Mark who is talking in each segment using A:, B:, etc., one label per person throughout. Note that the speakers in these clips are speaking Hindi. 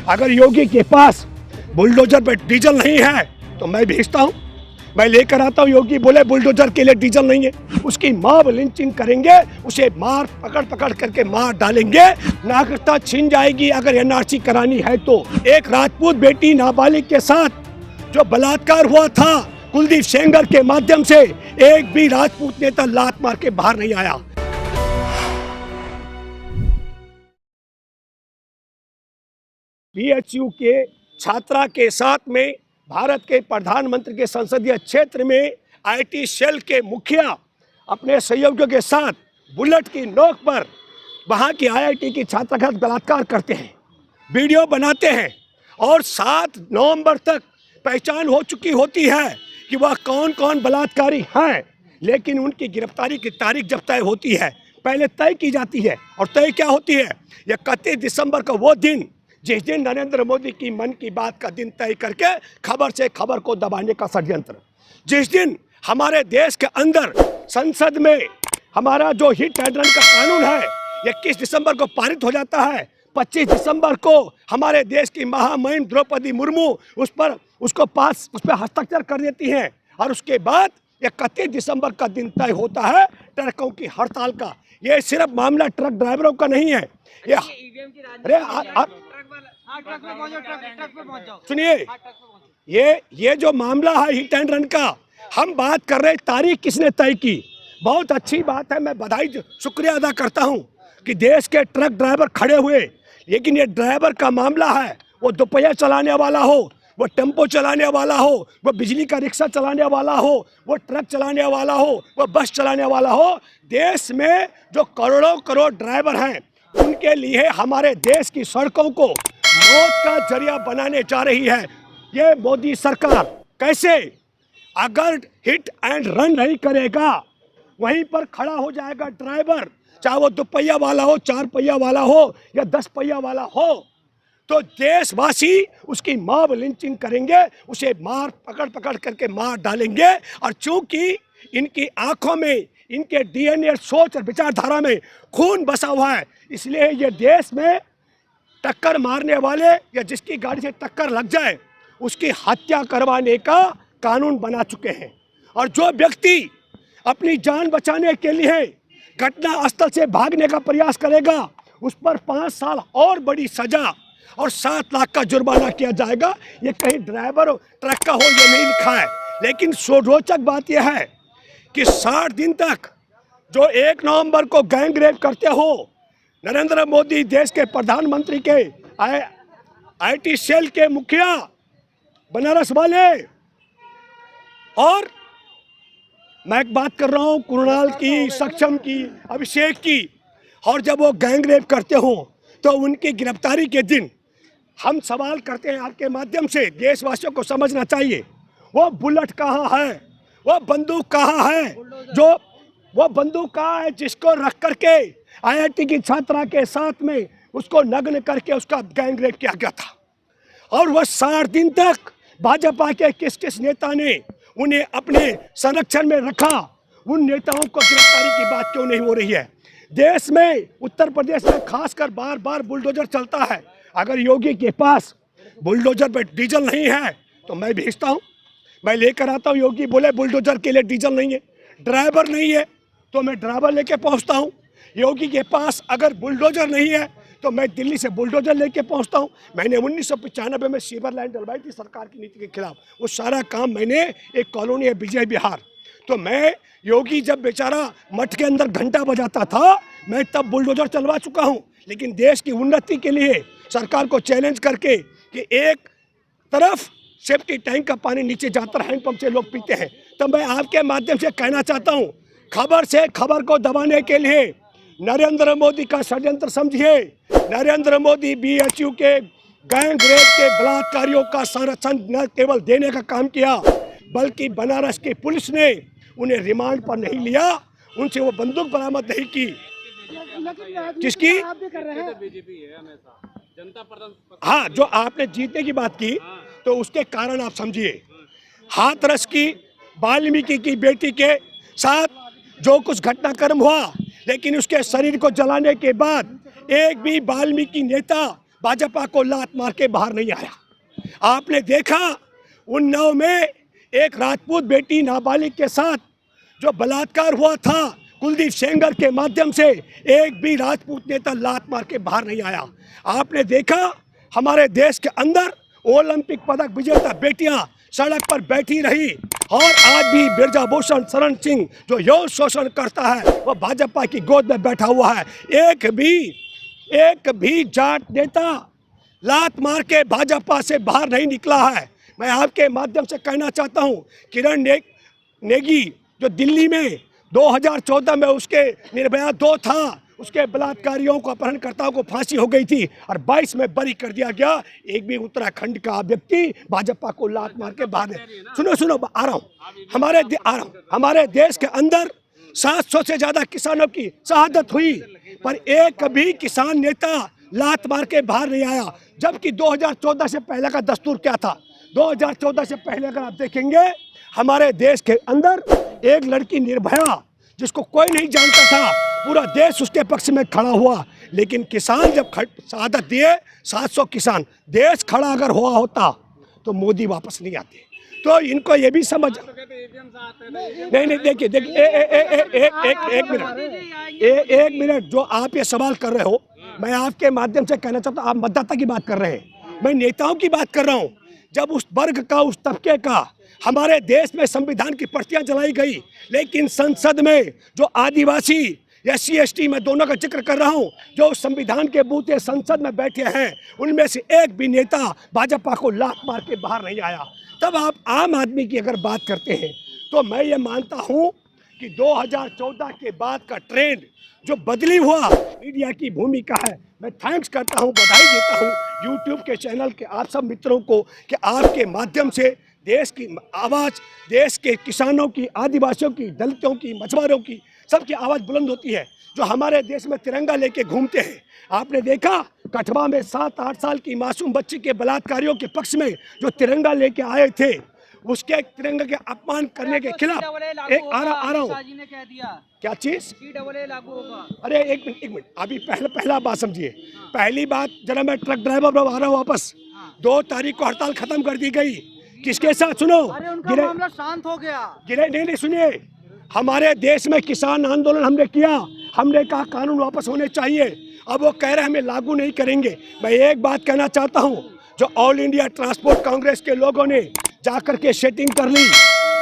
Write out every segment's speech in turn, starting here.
A: अगर योगी के पास बुलडोजर पे डीजल नहीं है तो मैं भेजता हूँ, मैं लेकर आता हूँ। योगी बोले बुलडोजर के लिए डीजल नहीं है, उसकी मॉब लिंचिंग करेंगे, उसे मार पकड़ करके मार डालेंगे, नागरिकता छीन जाएगी अगर एनआरसी करानी है तो। एक राजपूत बेटी नाबालिग के साथ जो बलात्कार हुआ था कुलदीप सेंगर के माध्यम से, एक भी राजपूत नेता लात मार के बाहर नहीं आया। बीएचयू के छात्रा के साथ में भारत के प्रधानमंत्री के संसदीय क्षेत्र में आईटी सेल के मुखिया अपने सहयोगियों के साथ बुलेट की नोक पर वहां की आईआईटी की छात्रा का बलात्कार करते हैं, वीडियो बनाते हैं और 7 नवंबर तक पहचान हो चुकी होती है कि वह कौन कौन बलात्कारी हैं, लेकिन उनकी गिरफ्तारी की तारीख जब तय होती है पहले तय की जाती है। और तय क्या होती है? 31 दिसंबर का वो दिन जिस दिन नरेंद्र मोदी की मन की बात का दिन तय करके खबर से खबर को दबाने का षड्यंत्र, जिस दिन हमारे देश के अंदर संसद में हमारा जो हिट एंड रन का कानून है 21 दिसंबर को पारित हो जाता है, 25 दिसंबर को हमारे देश की महामहिम द्रौपदी मुर्मू उस पर हस्ताक्षर कर देती हैं और उसके बाद 31 दिसंबर का दिन तय होता है ट्रकों की हड़ताल का। ये सिर्फ मामला ट्रक ड्राइवरों का नहीं है, सुनिए, ये जो मामला है हिट एंड रन का, हम बात कर रहे तारीख किसने तय की। बहुत अच्छी बात है, मैं बधाई शुक्रिया अदा करता हूं कि देश के ट्रक ड्राइवर खड़े हुए, लेकिन ये ड्राइवर का मामला है, वो दोपहिया चलाने वाला हो, वो टेम्पो चलाने वाला हो, वो बिजली का रिक्शा चलाने वाला हो, वो ट्रक चलाने वाला हो, वो बस चलाने वाला हो, देश में जो करोड़ों करोड़ ड्राइवर हैं उनके लिए हमारे देश की सड़कों को मौत का जरिया बनाने जा रही है ये मोदी सरकार। कैसे? अगर हिट एंड रन नहीं करेगा, वहीं पर खड़ा हो जाएगा ड्राइवर, चाहे वो 2 पहिया वाला हो, 4 पहिया वाला हो या 10 पहिया वाला हो, तो देशवासी उसकी मॉब लिंचिंग करेंगे, उसे मार पकड़ करके मार डालेंगे। और चूंकि इनकी आंखों में, इनके डीएनए, सोच और विचारधारा में खून बसा हुआ है, इसलिए ये देश में टक्कर मारने वाले या जिसकी गाड़ी से टक्कर लग जाए उसकी हत्या करवाने का कानून बना चुके हैं। और जो व्यक्ति अपनी जान बचाने के लिए घटना स्थल से भागने का प्रयास करेगा उस पर 5 साल और बड़ी सजा और 7 लाख का जुर्माना किया जाएगा। ये कहीं ड्राइवर ट्रक का हो ये नहीं लिखा है, लेकिन रोचक बात यह है कि 60 दिन तक जो 1 नवंबर को गैंग रेप करते हो, नरेंद्र मोदी देश के प्रधानमंत्री के आईटी सेल के मुखिया बनारस वाले, और मैं बात कर रहा हूं कुणाल की, सक्षम की, अभिषेक की, और जब वो गैंग रेप करते हो तो उनकी गिरफ्तारी के दिन हम सवाल करते हैं, आपके माध्यम से देशवासियों को समझना चाहिए, वो बुलेट कहाँ है, वो बंदूक कहाँ है, जो वो बंदूक कहाँ है जिसको रख करके आईआईटी की छात्रा के साथ में उसको नग्न करके उसका गैंग रेप किया गया था। और वह 60 दिन तक भाजपा के किस नेता ने उन्हें अपने संरक्षण में रखा, उन नेताओं को गिरफ्तारी की बात क्यों नहीं हो रही है? देश में, उत्तर प्रदेश में खासकर बार बार बुलडोजर चलता है। अगर योगी के पास बुलडोजर पे डीजल नहीं है तो मैं भेजता हूँ, मैं लेकर आता हूँ। योगी बोले बुलडोजर के लिए डीजल नहीं है, ड्राइवर नहीं है तो मैं ड्राइवर लेके पहुँचता हूँ। योगी के पास अगर बुलडोजर नहीं है तो मैं दिल्ली से बुलडोजर लेके पहुंचता हूं। मैंने 1995 में सीवर लाइन डलवाई थी सरकार की नीति के खिलाफ, वो सारा काम मैंने, एक कॉलोनी है विजय विहार, तो मैं, योगी जब बेचारा मठ के अंदर घंटा बजाता था मैं तब बुलडोजर चलवा चुका हूं। लेकिन देश की उन्नति के लिए सरकार को चैलेंज करके कि एक तरफ सेफ्टी टैंक का पानी नीचे जाता है, हैंडपंप से लोग पीते हैं, तो मैं आपके माध्यम से कहना चाहता हूँ, खबर से खबर को दबाने के लिए नरेंद्र मोदी का षड्यंत्र समझिए। नरेंद्र मोदी बीएचयू के गैंग रेप के बलात्कारियों का संरक्षण न केवल देने का काम किया, बल्कि बनारस की पुलिस ने उन्हें रिमांड पर नहीं लिया, उनसे वो बंदूक बरामद नहीं की। किसकी? हाँ, जो आपने जीतने की बात की तो उसके कारण आप समझिए। हाथरस की वाल्मीकि की बेटी के साथ जो कुछ घटनाक्रम हुआ, लेकिन उसके शरीर को जलाने के बाद एक भी वाल्मीकि नेता भाजपा को लात मार के बाहर नहीं आया। आपने देखा उन्नाव में एक राजपूत बेटी नाबालिग के साथ जो बलात्कार हुआ था कुलदीप सेंगर के माध्यम से, एक भी राजपूत नेता लात मार के बाहर नहीं आया। आपने देखा हमारे देश के अंदर ओलंपिक पदक विजेता बेटियां सड़क पर बैठी रही, और आज भी ब्रजभूषण शरण सिंह जो यौन शोषण करता है वो भाजपा की गोद में बैठा हुआ है। एक भी जाट नेता लात मार के भाजपा से बाहर नहीं निकला है। मैं आपके माध्यम से कहना चाहता हूं, किरण नेगी जो दिल्ली में 2014 में उसके निर्भया 2 था, उसके बलात्कारियों को अपहरणकर्ताओं को फांसी हो गई थी और 22 में बरी कर दिया गया। एक भी उत्तराखंड का व्यक्ति भाजपा को लात मार के बाहर सुनो आ रहा हूँ। हमारे देश के अंदर 700 से ज्यादा किसानों की शहादत हुई, पर एक भी किसान नेता लात मार के बाहर नहीं आया। जबकि 2014 से पहले का दस्तूर क्या था? 2014 से पहले अगर आप देखेंगे हमारे देश के अंदर एक लड़की निर्भया जिसको कोई नहीं जानता था, पूरा देश उसके पक्ष में खड़ा हुआ। लेकिन किसान जब शहादत दिए, 700 किसान, देश खड़ा अगर हुआ होता तो मोदी वापस नहीं आते। तो इनको ये भी समझ नहीं देखिए एक मिनट जो आप ये सवाल कर रहे हो, मैं आपके माध्यम से कहना चाहता हूँ, आप मतदाता की बात कर रहे हैं, मैं नेताओं की बात कर रहा हूँ। जब उस वर्ग का, उस तबके का हमारे देश में संविधान की प्रतियां जलाई गई, लेकिन संसद में जो आदिवासी SC ST मैं दोनों का जिक्र कर रहा हूं, जो संविधान के बूते संसद में बैठे हैं, उनमें से एक भी नेता भाजपा को लात मार के बाहर नहीं आया। तब आप आम आदमी की अगर बात करते हैं तो मैं ये मानता हूं कि 2014 के बाद का ट्रेंड जो बदली हुआ, मीडिया की भूमिका है। मैं थैंक्स करता हूं, बधाई देता हूं यूट्यूब के चैनल के आप सब मित्रों को कि आपके माध्यम से देश की आवाज़, देश के किसानों की, आदिवासियों की, दलितों की, मछुआरों की, सबकी आवाज़ बुलंद होती है, जो हमारे देश में तिरंगा लेके घूमते हैं। आपने देखा कठवा में 7-8 साल की मासूम बच्ची के बलात्कारियों के पक्ष में जो तिरंगा लेके आए थे, उसके तिरंगा के अपमान करने के खिलाफ एक आ रहा हूँ। क्या चीज लागू होगा? अरे एक मिनट अभी पहला बात समझिए। पहली बात, जरा मैं ट्रक ड्राइवर आ रहा हूँ वापस। 2 तारीख को हड़ताल खत्म कर दी गई, किसके साथ? सुनो,
B: उनका मामला शांत हो गया।
A: नहीं सुनिए, हमारे देश में किसान आंदोलन हमने किया, हमने कहा कानून वापस होने चाहिए। अब वो कह रहे हैं हमें लागू नहीं करेंगे। मैं एक बात कहना चाहता हूँ, जो ऑल इंडिया ट्रांसपोर्ट कांग्रेस के लोगों ने जाकर के सेटिंग कर ली,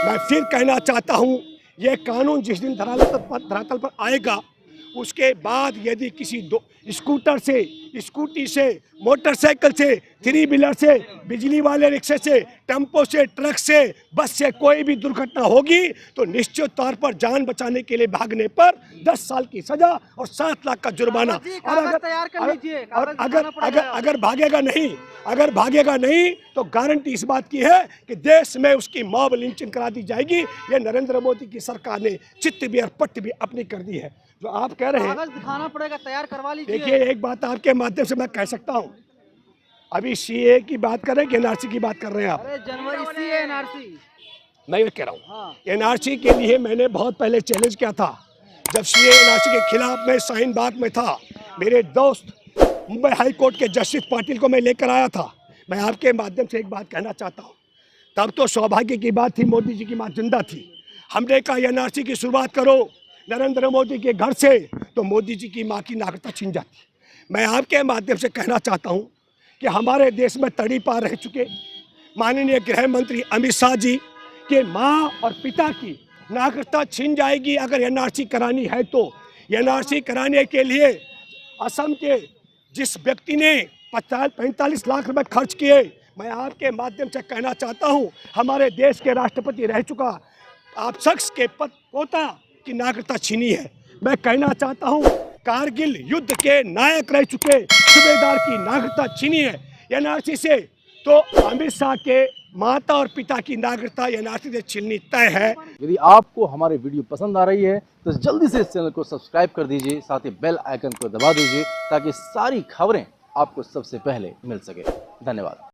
A: मैं फिर कहना चाहता हूँ, ये कानून जिस दिन धरातल पर आएगा, उसके बाद यदि किसी स्कूटर से, स्कूटी से, मोटरसाइकिल से, 3 व्हीलर से, बिजली वाले रिक्शे से, टेम्पो से, ट्रक से, बस से कोई भी दुर्घटना होगी तो निश्चित तौर पर जान बचाने के लिए भागने पर 10 साल की सजा और 7 लाख का जुर्माना। और अगर भागेगा नहीं तो गारंटी इस बात की है कि देश में उसकी मॉब लिंचिंग करा दी जाएगी। ये नरेंद्र मोदी की सरकार ने चित्त भी और पट्ट भी अपनी कर दी है। जो आप कह रहे हैं
B: दिखाना पड़ेगा, तैयार करवा लीजिए।
A: देखिए एक बात आपके माध्यम से मैं कह सकता हूँ, अभी CA की बात कर रहे हैं कि NRC की बात कर रहे हैं आप?
B: अरे जनवरी CA NRC
A: मैं ये कह रहा हूँ, NRC के लिए मैंने बहुत पहले चैलेंज किया था। जब CA NRC के खिलाफ मैं शाहीन बाग में था, मेरे दोस्त मुंबई हाई कोर्ट के जस्टिस पाटिल को मैं लेकर आया था। मैं आपके माध्यम से एक बात कहना चाहता हूँ, तब तो सौभाग्य की बात थी, मोदी जी की माँ जिंदा थी। हमने कहा NRC की शुरुआत करो नरेंद्र मोदी के घर से, तो मोदी जी की माँ की नागरिकता छीन जाती। मैं आपके माध्यम से कहना चाहता हूँ कि हमारे देश में तड़ी पार रह चुके माननीय गृह मंत्री अमित शाह जी के माँ और पिता की नागरिकता छीन जाएगी अगर NRC करानी है। तो NRC कराने के लिए असम के जिस व्यक्ति ने 45 लाख रुपए खर्च किए, मैं आपके माध्यम से कहना चाहता हूँ, हमारे देश के राष्ट्रपति रह चुका आप शख्स के पोता की नागरिकता छीनी है। मैं कहना चाहता हूँ, कारगिल युद्ध के नायक रह चुके सूबेदार की नागरिकता छीनी है NRC से, तो अमित शाह के माता और पिता की नागरिकता NRC से छीननी तय है।
C: यदि आपको हमारी वीडियो पसंद आ रही है तो जल्दी से इस चैनल को सब्सक्राइब कर दीजिए, साथ ही बेल आइकन को दबा दीजिए ताकि सारी खबरें आपको सबसे पहले मिल सके। धन्यवाद।